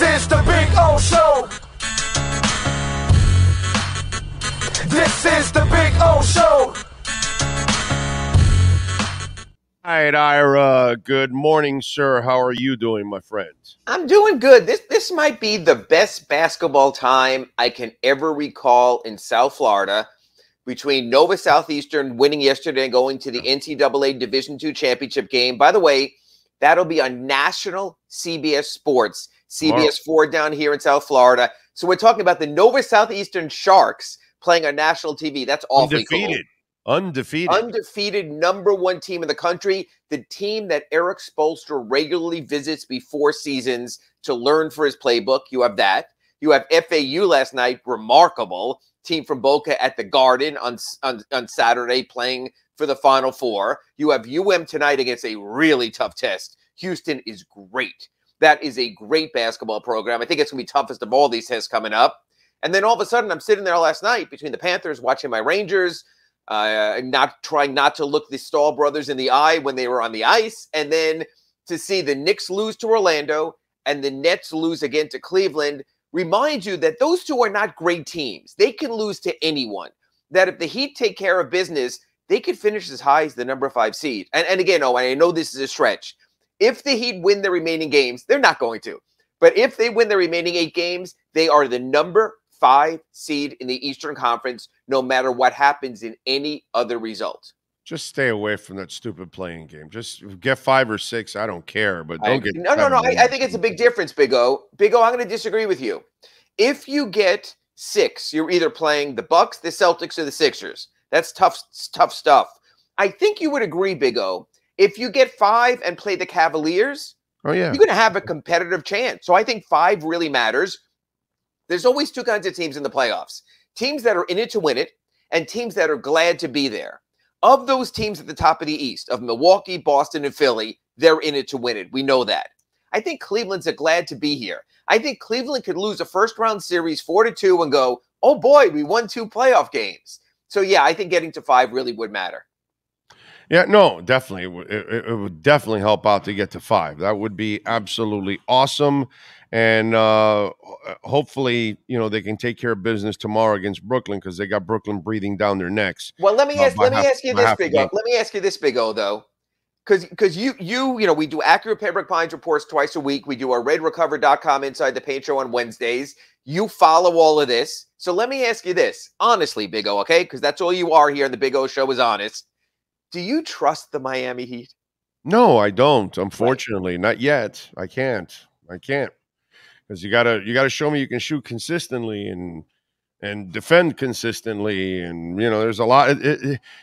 is the Big O Show. This is the Big O Show. All right, Ira. Good morning, sir. How are you doing, my friend? I'm doing good. This might be the best basketball time I can ever recall in South Florida, between Nova Southeastern winning yesterday and going to the NCAA Division II championship game. By the way, that'll be on national CBS Sports, CBS 4 down here in South Florida. So we're talking about the Nova Southeastern Sharks playing on national TV. That's awfully cool. Undefeated number one team in the country. The team that Eric Spoelstra regularly visits before seasons to learn for his playbook. You have that. You have FAU last night, remarkable. Team from Boca at the Garden on Saturday playing for the Final Four. You have tonight against a really tough test. Houston is great. That is a great basketball program. I think it's going to be toughest of all these tests coming up. And then all of a sudden, I'm sitting there last night between the Panthers watching my Rangers, trying not to look the Stahl brothers in the eye when they were on the ice, and then to see the Knicks lose to Orlando and the Nets lose again to Cleveland reminds you that those two are not great teams. They can lose to anyone. That if the Heat take care of business, they could finish as high as the number 5 seed. And again, I know this is a stretch. If the Heat win the remaining games, they're not going to. But if they win the remaining 8 games, they are the number 5 seed in the Eastern Conference, no matter what happens in any other result. Just stay away from that stupid playing game. Just get 5 or 6. I don't care, but don't get. No. I think it's a big difference, Big O. Big O, I'm going to disagree with you. If you get 6, you're either playing the Bucks, the Celtics, or the Sixers. That's tough stuff. I think you would agree, Big O. If you get 5 and play the Cavaliers, you're going to have a competitive chance. So I think 5 really matters. There's always 2 kinds of teams in the playoffs. Teams that are in it to win it and teams that are glad to be there. Of those teams at the top of the East, of Milwaukee, Boston, and Philly, they're in it to win it. We know that. I think Cleveland's glad to be here. I think Cleveland could lose a first-round series 4-2 and go, oh boy, we won 2 playoff games. So yeah, I think getting to 5 really would matter. Yeah, no, definitely. It would definitely help out to get to 5. That would be absolutely awesome. And hopefully, they can take care of business tomorrow against Brooklyn because they got Brooklyn breathing down their necks. Well, let me ask you this, Big O. Let me ask you this, Big O, though. Because we do Acura Pembroke Pines reports twice a week. We do our RedRecover.com Inside the Paint Show on Wednesdays. You follow all of this. So let me ask you this. Honestly, Big O, okay? Because that's all you are here on the Big O Show is honest. Do you trust the Miami Heat? No, I don't. Unfortunately, not yet. I can't. Because you gotta show me you can shoot consistently and defend consistently, and there's a lot.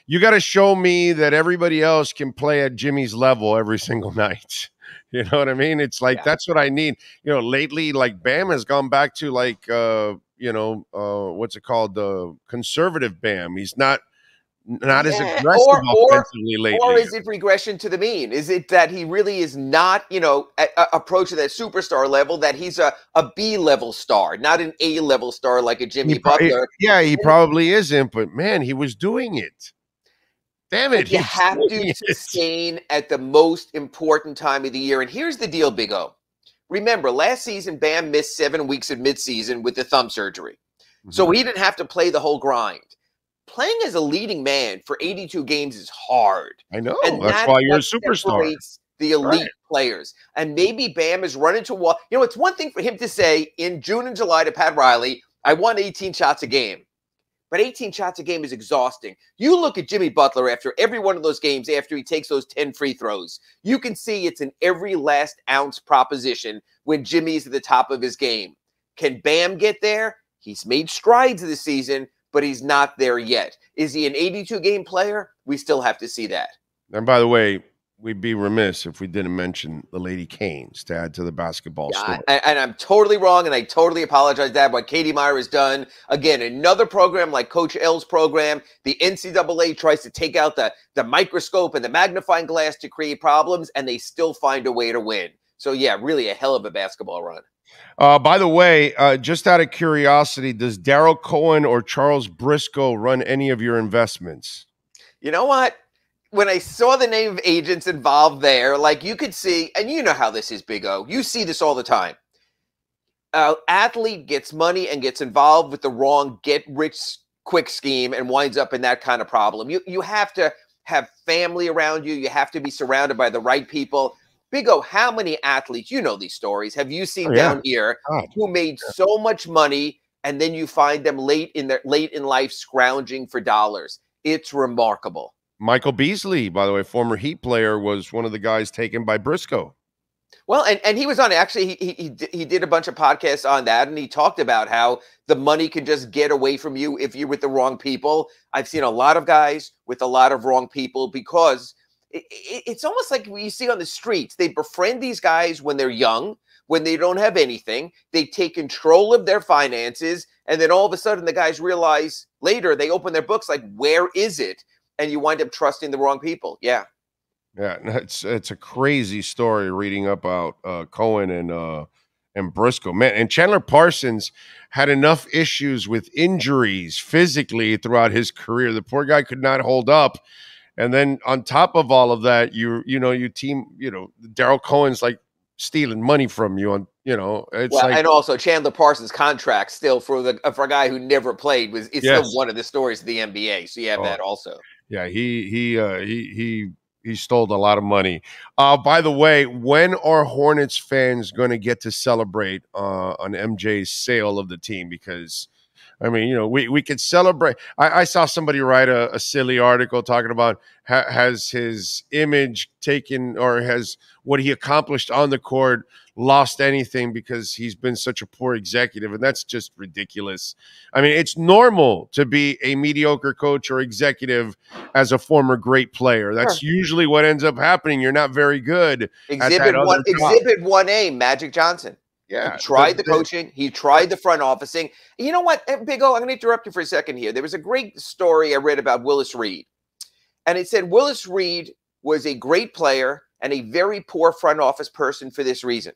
You got to show me that everybody else can play at Jimmy's level every single night. You know what I mean? It's like that's what I need. Lately, like Bam has gone back to like what's it called, the conservative Bam. He's not as aggressive offensively lately. Or is it regression to the mean? Is it that he really is not, approaching that superstar level, that he's a B-level star, not an A-level star like a Jimmy Butler? He probably isn't, but man, he was doing it. Damn it. You have to sustain at the most important time of the year. And here's the deal, Big O. Remember, last season, Bam missed 7 weeks of midseason with the thumb surgery. Mm-hmm. So he didn't have to play the whole grind. Playing as a leading man for 82 games is hard. I know. And that's why you're a superstar. The elite players. And maybe Bam is running to a wall. It's one thing for him to say in June and July to Pat Riley, I won 18 shots a game. But 18 shots a game is exhausting. You look at Jimmy Butler after every one of those games, after he takes those 10 free throws. You can see it's an every last ounce proposition when Jimmy's at the top of his game. Can Bam get there? He's made strides this season, but he's not there yet. Is he an 82-game player? We still have to see that. And by the way, we'd be remiss if we didn't mention the Lady Canes to add to the basketball story. And I'm totally wrong, and I totally apologize, Dad, what Katie Meyer has done. Again, another program like Coach L's program, the NCAA tries to take out the microscope and the magnifying glass to create problems, and they still find a way to win. So, yeah, really a hell of a basketball run. By the way, just out of curiosity, does Daryl Cohen or Charles Briscoe run any of your investments? You know what? When I saw the name of agents involved there, like you could see, and you know how this is, Big O. You see this all the time. athlete gets money and gets involved with the wrong get-rich-quick scheme and winds up in that kind of problem. You have to have family around you. You have to be surrounded by the right people. Big O, how many athletes, you know these stories, have you seen down here who made so much money and then you find them late in life scrounging for dollars? It's remarkable. Michael Beasley, by the way, former Heat player, was one of the guys taken by Briscoe. Well, and he was on, actually, he did a bunch of podcasts on that, and he talked about how the money can just get away from you if you're with the wrong people. I've seen a lot of guys with a lot of wrong people because it's almost like what you see on the streets. They befriend these guys when they're young, when they don't have anything. They take control of their finances, and then all of a sudden the guys realize later, they open their books like, where is it? And you wind up trusting the wrong people. Yeah. Yeah, it's a crazy story reading about Cohen and Briscoe. Man, and Chandler Parsons had enough issues with injuries physically throughout his career. The poor guy could not hold up. And then on top of all of that, Daryl Cohen's like stealing money from you on, it's like, and also Chandler Parsons' contract still for a guy who never played still one of the stories of the NBA. So you have that also. Yeah, he stole a lot of money. By the way, when are Hornets fans going to get to celebrate on MJ's sale of the team? Because, I mean, we could celebrate. I saw somebody write a silly article talking about has his image taken, or has what he accomplished on the court lost anything because he's been such a poor executive, and that's just ridiculous. I mean, it's normal to be a mediocre coach or executive as a former great player. That's usually what ends up happening. You're not very good. Exhibit 1A, Magic Johnson. Yeah, he tried the coaching. He tried the front officing. You know what, Big O, I'm going to interrupt you for a second here. There was a great story I read about Willis Reed, and it said Willis Reed was a great player and a very poor front office person for this reason.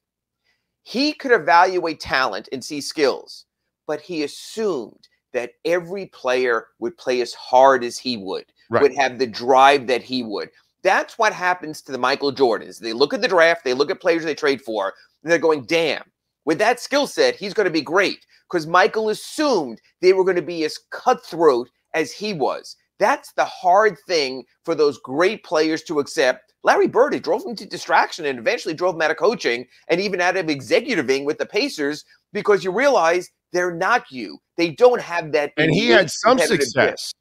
He could evaluate talent and see skills, but he assumed that every player would play as hard as he would have the drive that he would. That's what happens to the Michael Jordans. They look at the draft, they look at players they trade for, and they're going, damn, with that skill set, he's going to be great, because Michael assumed they were going to be as cutthroat as he was. That's the hard thing for those great players to accept. Larry Bird, it drove him to distraction and eventually drove him out of coaching and even out of executiving with the Pacers, because you realize they're not you. They don't have that. And he had some success.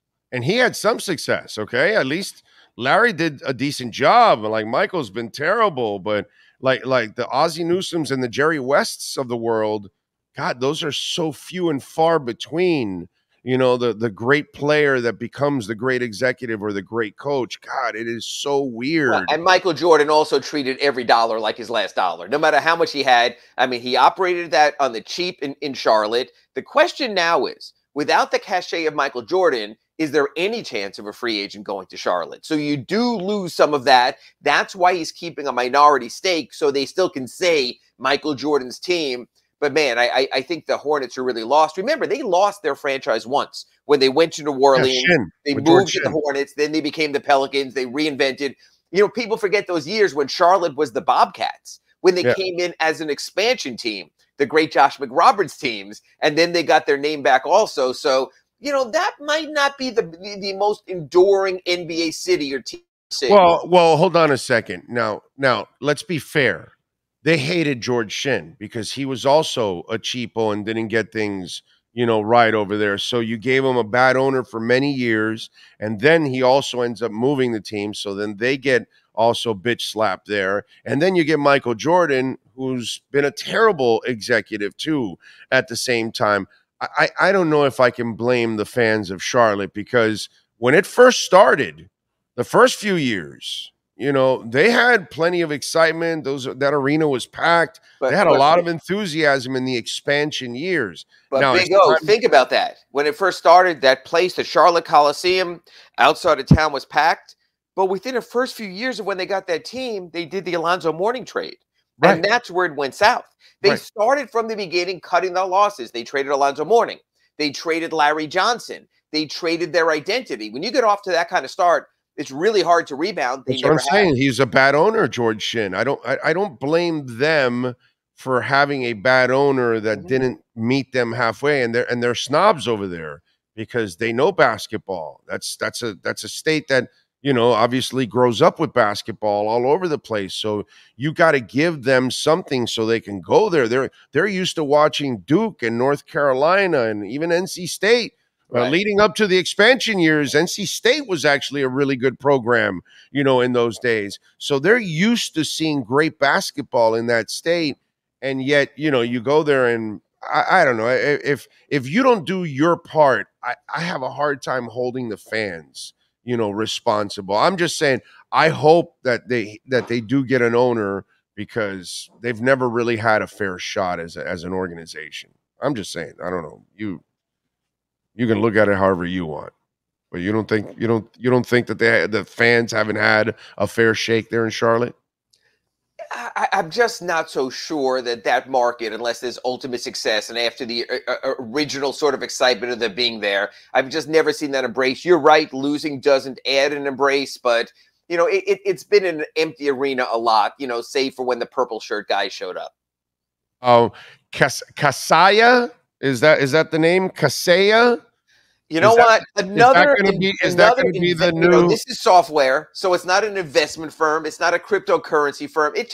Okay. At least Larry did a decent job. Like, Michael's been terrible, but like the Ozzie Newsomes and the Jerry Wests of the world, God, those are so few and far between. The great player that becomes the great executive or the great coach. God, it is so weird. Well, and Michael Jordan also treated every dollar like his last dollar, no matter how much he had. I mean, he operated that on the cheap in Charlotte. The question now is, without the cachet of Michael Jordan, is there any chance of a free agent going to Charlotte? So you do lose some of that. That's why he's keeping a minority stake, so they still can say Michael Jordan's team. But, man, I think the Hornets are really lost. Remember, they lost their franchise once when they went to New Orleans. They moved to the Hornets. Then they became the Pelicans. They reinvented. People forget those years when Charlotte was the Bobcats, when they came in as an expansion team, the great Josh McRoberts teams, and then they got their name back also. So, that might not be the most enduring NBA city or team city. Well, hold on a second. Now, let's be fair. They hated George Shinn because he was also a cheapo and didn't get things, right over there. So you gave him a bad owner for many years, and then he also ends up moving the team. So then they get also bitch slapped there. And then you get Michael Jordan, who's been a terrible executive too at the same time. I don't know if I can blame the fans of Charlotte, because when it first started, the first few years, they had plenty of excitement. That arena was packed. They had a lot of enthusiasm in the expansion years. But now, Big O, think about that. When it first started, that place, the Charlotte Coliseum outside of town, was packed. But within the first few years of when they got that team, they did the Alonzo Mourning trade. Right. And that's where it went south. They started from the beginning cutting their losses. They traded Alonzo Mourning. They traded Larry Johnson. They traded their identity. When you get off to that kind of start, it's really hard to rebound. That's what I'm saying. He's a bad owner, George Shinn. I don't blame them for having a bad owner that didn't meet them halfway, and they're snobs over there because they know basketball. That's a state that, obviously grows up with basketball all over the place. So you got to give them something so they can go there. They're used to watching Duke and North Carolina and even NC State. Leading up to the expansion years, NC State was actually a really good program, in those days. So they're used to seeing great basketball in that state. And yet, you go there and I don't know, if you don't do your part, I have a hard time holding the fans, responsible. I'm just saying, I hope that they do get an owner, because they've never really had a fair shot as an organization. I'm just saying, I don't know. You can look at it however you want, but you don't think that the fans haven't had a fair shake there in Charlotte? I'm just not so sure that market, unless there's ultimate success and after the original sort of excitement of them being there, I've just never seen that embrace. You're right, losing doesn't add an embrace, but it's been an empty arena a lot, save for when the purple shirt guy showed up. Oh, Kasaya? Is that the name? Kasaya? You know what? Is that going to be the new? This is software, so it's not an investment firm. It's not a cryptocurrency firm. It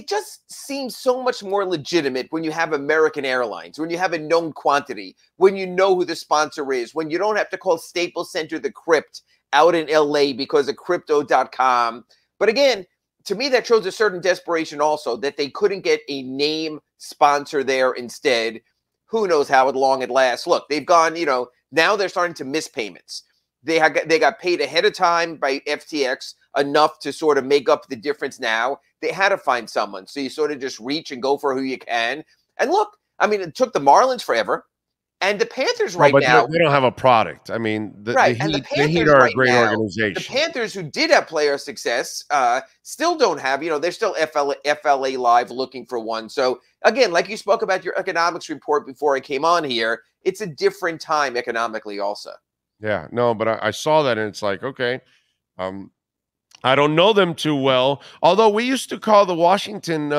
just seems so much more legitimate when you have American Airlines, when you have a known quantity, when you know who the sponsor is, when you don't have to call Staples Center the Crypt out in LA because of crypto.com. But again, to me, that shows a certain desperation also, that they couldn't get a name sponsor there instead. Who knows how long it lasts? Look, they've gone, now they're starting to miss payments. They got paid ahead of time by FTX enough to sort of make up the difference now. They had to find someone. So you sort of just reach and go for who you can. And look, I mean, it took the Marlins forever. And the Panthers now. They don't have a product. I mean, the Heat are a great organization. The Panthers, who did have player success, still don't have, they're still FLA Live looking for one. So again, like you spoke about your economics report before I came on here, it's a different time economically also. Yeah, no, but I saw that and it's like, okay, I don't know them too well. Although we used to call the Washington,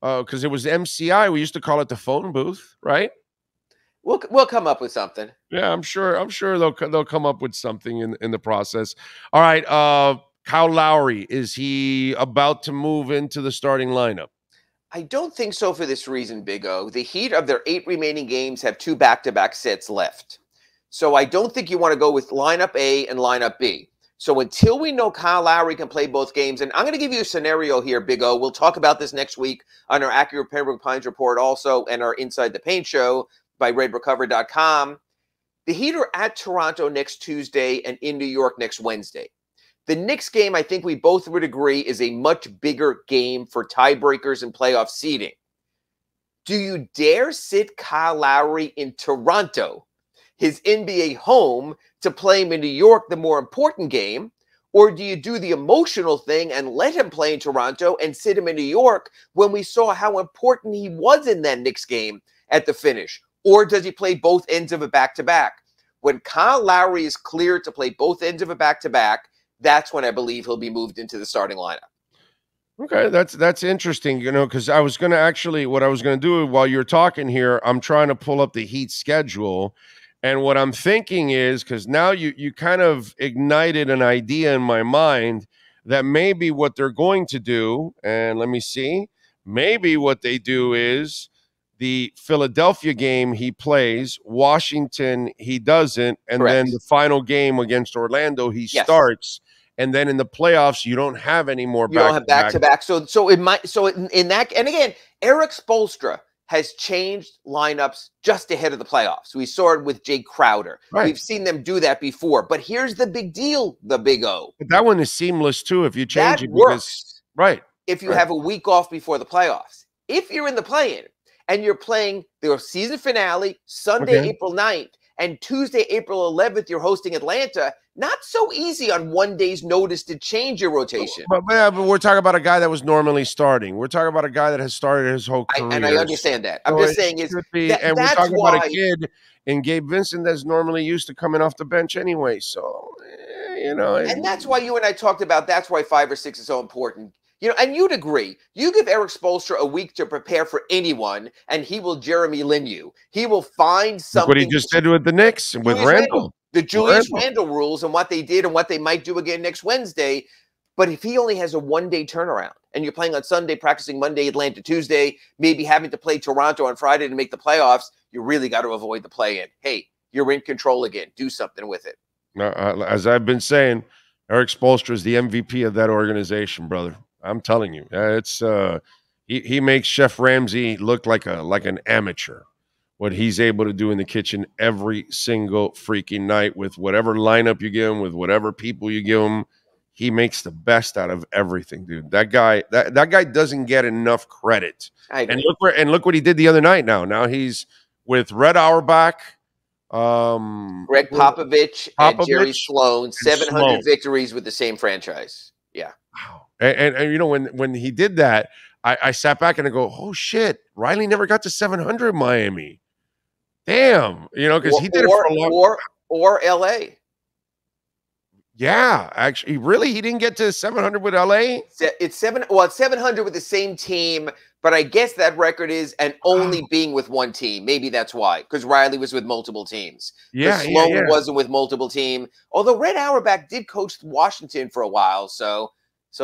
because it was MCI, we used to call it the phone booth, right? We'll come up with something. Yeah, I'm sure they'll come up with something in the process. All right, Kyle Lowry, is he about to move into the starting lineup? I don't think so for this reason, Big O. The Heat, of their 8 remaining games, have 2 back-to-back sets left. So I don't think you want to go with lineup A and lineup B. So until we know Kyle Lowry can play both games, and I'm going to give you a scenario here, Big O. We'll talk about this next week on our Acura Pembroke Pines report also, and our Inside the Paint show by RedRecover.com. The Heat are at Toronto next Tuesday and in New York next Wednesday. The Knicks game, I think we both would agree, is a much bigger game for tiebreakers and playoff seeding. Do you dare sit Kyle Lowry in Toronto, his NBA home, to play him in New York, the more important game? Or do you do the emotional thing and let him play in Toronto and sit him in New York when we saw how important he was in that Knicks game at the finish? Or does he play both ends of a back-to-back? When Kyle Lowry is cleared to play both ends of a back-to-back, that's when I believe he'll be moved into the starting lineup. Okay, that's interesting, because I was going to what I was going to do while you're talking here, I'm trying to pull up the Heat schedule. And what I'm thinking is, because now you kind of ignited an idea in my mind that maybe what they're going to do, and let me see, maybe what they do is, the Philadelphia game he plays, Washington he doesn't, and Correct. then the final game against Orlando he starts, and then in the playoffs you don't have any more. You don't have back-to-back. So it might. So in that, and again, Eric Spoelstra has changed lineups just ahead of the playoffs. We saw it with Jay Crowder. Right. We've seen them do that before. But here's the big deal: the Big O. But that one is seamless too. If you change that it, works. Right. If you have a week off before the playoffs, if you're in the play-in. And you're playing their season finale Sunday, April 9th, and Tuesday, April 11th, you're hosting Atlanta. Not so easy on one day's notice to change your rotation. But we're talking about a guy that was normally starting. We're talking about a guy that has started his whole career. And I understand that. I'm just saying and we're talking about a kid in Gabe Vincent that's normally used to coming off the bench anyway. So, And that's why you and I talked about, that's why 5 or 6 is so important. You know, and you'd agree. You give Eric Spoelstra a week to prepare for anyone, and he will Jeremy Lin you. He will find something. Look what he just did with the Knicks and with Randall. The Julius Randle rules and what they did and what they might do again next Wednesday. But if he only has a one-day turnaround and you're playing on Sunday, practicing Monday, Atlanta Tuesday, maybe having to play Toronto on Friday to make the playoffs, you really got to avoid the play-in. Hey, you're in control again. Do something with it. As I've been saying, Eric Spoelstra is the MVP of that organization, brother. I'm telling you, it's he makes Chef Ramsay look like an amateur. What he's able to do in the kitchen every single freaking night with whatever lineup you give him, with whatever people you give him, he makes the best out of everything, dude. That guy doesn't get enough credit. And look what he did the other night. Now he's with Red Auerbach, Greg Popovich and Jerry Sloan, 700 victories with the same franchise. Yeah. Wow. And you know, when he did that, I sat back and I go, oh shit, Riley never got to 700 in Miami. Damn, you know, because he did it for a long or LA. Yeah, actually, really, he didn't get to 700 with LA. It's 700 with the same team, but I guess that record is only being with one team. Maybe that's why, because Riley was with multiple teams. Yeah, Sloan wasn't with multiple team. Although Red Auerbach did coach Washington for a while, so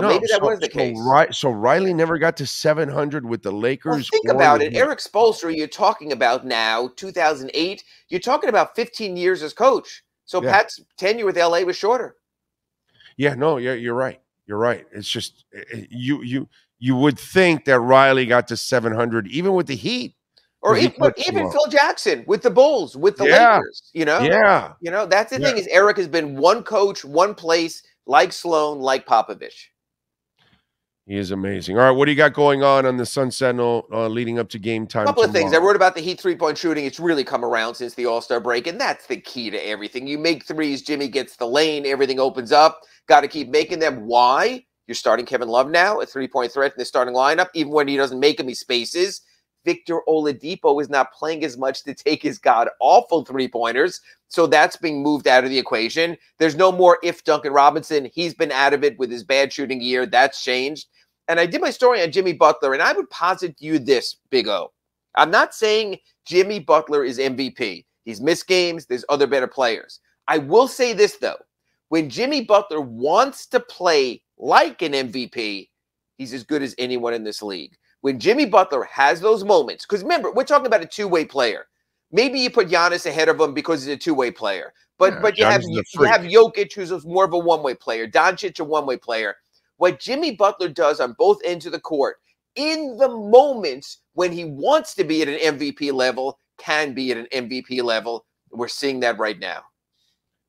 maybe that was the case. Right. So Riley never got to 700 with the Lakers. Well, think about it. Eric Spoelstra, you're talking about now, 2008. You're talking about 15 years as coach. So Pat's tenure with LA was shorter. Yeah, no, you're right. You're right. It's just you would think that Riley got to 700 even with the Heat. Or even Phil Jackson with the Bulls, with the Lakers, you know? Yeah. You know, that's the thing is Eric has been one coach, one place, like Sloan, like Popovich. He is amazing. All right, what do you got going on the Sun Sentinel leading up to game time? A couple of things. I wrote about the Heat three-point shooting. It's really come around since the All-Star break, and that's the key to everything. You make threes, Jimmy gets the lane, everything opens up. Got to keep making them. Why? You're starting Kevin Love now, a three-point threat in the starting lineup. Even when he doesn't make them, he spaces. Victor Oladipo is not playing as much to take his god-awful three-pointers, so that's being moved out of the equation. There's no more if Duncan Robinson. He's been out of it with his bad shooting year. That's changed. And I did my story on Jimmy Butler, and I would posit to you this, Big O. I'm not saying Jimmy Butler is MVP. He's missed games. There's other better players. I will say this, though. When Jimmy Butler wants to play like an MVP, he's as good as anyone in this league. When Jimmy Butler has those moments, because remember, we're talking about a two-way player. Maybe you put Giannis ahead of him because he's a two-way player. But you have Jokic, who's more of a one-way player. Doncic, a one-way player. What Jimmy Butler does on both ends of the court in the moments when he wants to be at an MVP level can be at an MVP level. We're seeing that right now.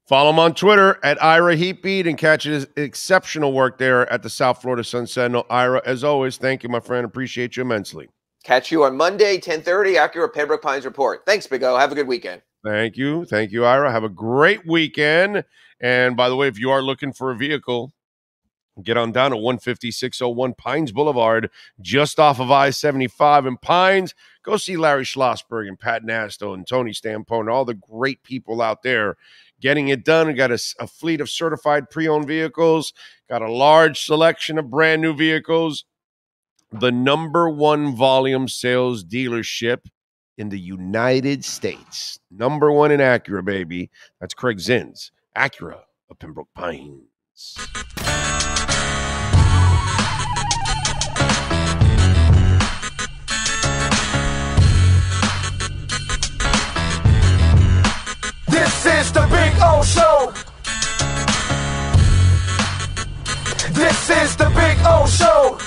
Follow him on Twitter at Ira Heatbeat and catch his exceptional work there at the South Florida Sun Sentinel. Ira, as always, thank you, my friend. Appreciate you immensely. Catch you on Monday, 10:30, Acura Pembroke Pines Report. Thanks, Big O. Have a good weekend. Thank you. Thank you, Ira. Have a great weekend. And by the way, if you are looking for a vehicle, get on down to 15601 Pines Boulevard, just off of I-75 in Pines. Go see Larry Schlossberg and Pat Nasto and Tony Stampone and all the great people out there getting it done. We got a fleet of certified pre-owned vehicles, got a large selection of brand new vehicles. The #1 volume sales dealership in the United States. #1 in Acura, baby. That's Craig Zinn's Acura of Pembroke Pines. This is the Big O Show. This is the Big O Show.